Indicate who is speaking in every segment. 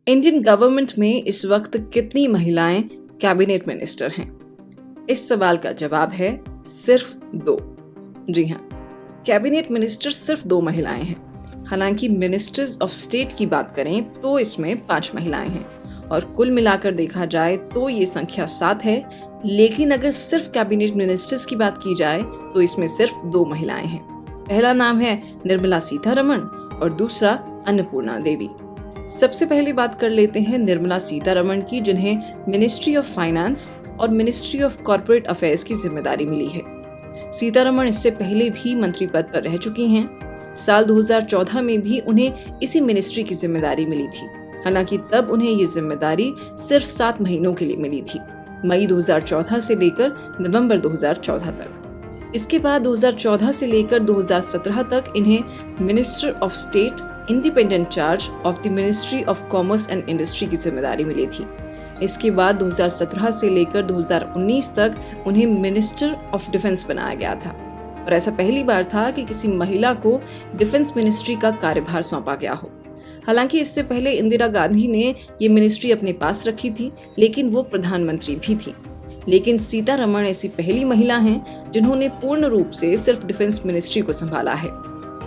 Speaker 1: Indian government में इस वक्त कितनी महिलाएं कैबिनेट मिनिस्टर हैं? इस सवाल का जवाब है सिर्फ 2। जी हाँ, कैबिनेट मिनिस्टर सिर्फ 2 महिलाएं हैं। हालांकि मिनिस्टर्स ऑफ स्टेट की बात करें तो इसमें 5 महिलाएं हैं और कुल मिलाकर देखा जाए तो ये संख्या 7 है। लेकिन अगर सिर्फ कैबिनेट मिनिस्टर्स की बात की जाए तो इसमें सिर्फ 2 महिलाएं हैं। पहला नाम है निर्मला सीतारमण और दूसरा अन्नपूर्णा देवी। सबसे पहले बात कर लेते हैं निर्मला सीतारमण की, जिन्हें मिनिस्ट्री ऑफ फाइनेंस और मिनिस्ट्री ऑफ कॉर्पोरेट अफेयर्स की जिम्मेदारी मिली है। सीतारमण इससे पहले भी मंत्री पद पर रह चुकी हैं। साल 2014 में भी उन्हें इसी मिनिस्ट्री की जिम्मेदारी मिली थी। हालांकि तब उन्हें ये जिम्मेदारी सिर्फ 7 महीनों के लिए मिली थी, मई 2014 से लेकर नवंबर 2014 तक। इसके बाद 2014 से लेकर 2017 तक इन्हें minister of state independent charge of the ministry of commerce and industry की जिम्मेदारी मिली थी। इसके बाद 2017 से लेकर 2019 तक उन्हें मिनिस्टर ऑफ डिफेंस बनाया गया था और ऐसा पहली बार था कि किसी महिला को डिफेंस मिनिस्ट्री का कार्यभार सौंपा गया हो। हालांकि इससे पहले इंदिरा गांधी ने ये मिनिस्ट्री अपने पास रखी थी, लेकिन वो प्रधानमंत्री भी थी। लेकिन सीतारमण ऐसी पहली महिला हैं जिन्होंने पूर्ण रूप से सिर्फ डिफेंस मिनिस्ट्री को संभाला है।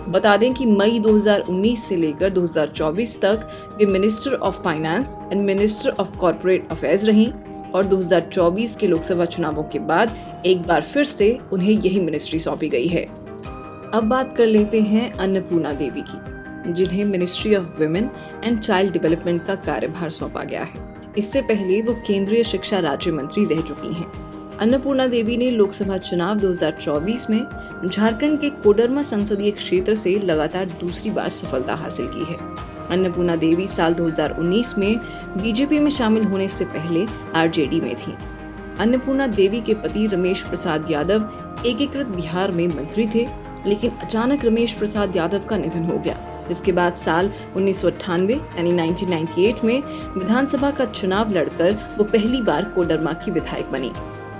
Speaker 1: बता दें कि मई 2019 से लेकर 2024 तक वे minister of finance and minister of corporate affairs रहीं और 2024 के लोकसभा चुनावों के बाद एक बार फिर से उन्हें यही मिनिस्ट्री सौंपी गई है। अब बात कर लेते हैं अन्नपूर्णा देवी की, जिन्हें ministry of women and child development का कार्यभार सौंपा गया है। इससे पहले वो केंद्रीय शिक्षा राज्य मंत्री रह चुकी हैं। अन्नपूर्णा देवी ने लोकसभा चुनाव 2024 में झारखंड के कोडरमा संसदीय क्षेत्र से लगातार दूसरी बार सफलता हासिल की है। अन्नपूर्णा देवी साल 2019 में बीजेपी में शामिल होने से पहले आरजेडी में थी। अन्नपूर्णा देवी के पति रमेश प्रसाद यादव एकीकृत बिहार में मंत्री थे, लेकिन अचानक रमेश प्रसाद यादव का निधन हो गया, जिसके बाद साल 1998 यानी 1998 में विधानसभा का चुनाव लड़कर वो पहली बार कोडरमा की विधायक बनी।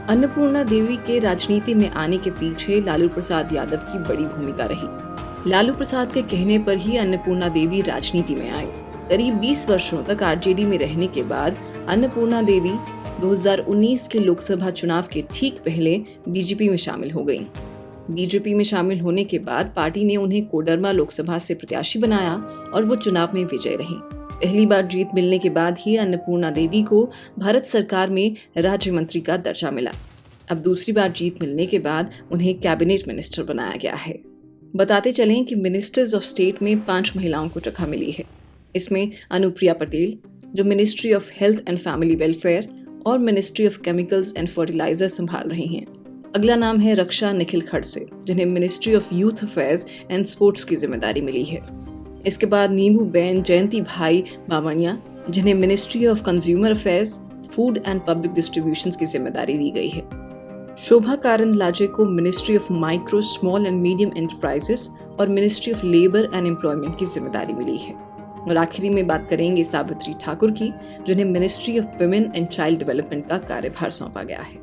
Speaker 1: अन्नपूर्णा देवी के राजनीति में आने के पीछे लालू प्रसाद यादव की बड़ी भूमिका रही। लालू प्रसाद के कहने पर ही अन्नपूर्णा देवी राजनीति में आई। करीब 20 वर्षों तक आरजेडी में रहने के बाद अन्नपूर्णा देवी 2019 के लोकसभा चुनाव के ठीक पहले बीजेपी में शामिल हो गयी। बीजेपी में शामिल होने के बाद पार्टी ने उन्हें कोडरमा लोकसभा से प्रत्याशी बनाया और वो चुनाव में विजय रही। पहली बार जीत मिलने के बाद ही अन्नपूर्णा देवी को भारत सरकार में राज्य मंत्री का दर्जा मिला। अब दूसरी बार जीत मिलने के बाद उन्हें कैबिनेट मिनिस्टर बनाया गया है। बताते चलें कि मिनिस्टर्स ऑफ स्टेट में 5 महिलाओं को जगह मिली है। इसमें अनुप्रिया पटेल, जो ministry of health and family welfare और ministry of chemicals and fertiliser संभाल रही हैं। अगला नाम है रक्षा निखिल खड़से, जिन्हें ministry of youth affairs and sports की जिम्मेदारी मिली है। इसके बाद नींबू बेन जयंती भाई बावनिया, जिन्हें ministry of consumer affairs, food and public distribution की जिम्मेदारी दी गई है। शोभा कारंदलाजे को ministry of micro, small and medium enterprises और ministry of labour and employment की जिम्मेदारी मिली है। और आखिरी में बात करेंगे सावित्री ठाकुर की, जिन्हें ministry of women and child development का कार्यभार सौंपा गया है।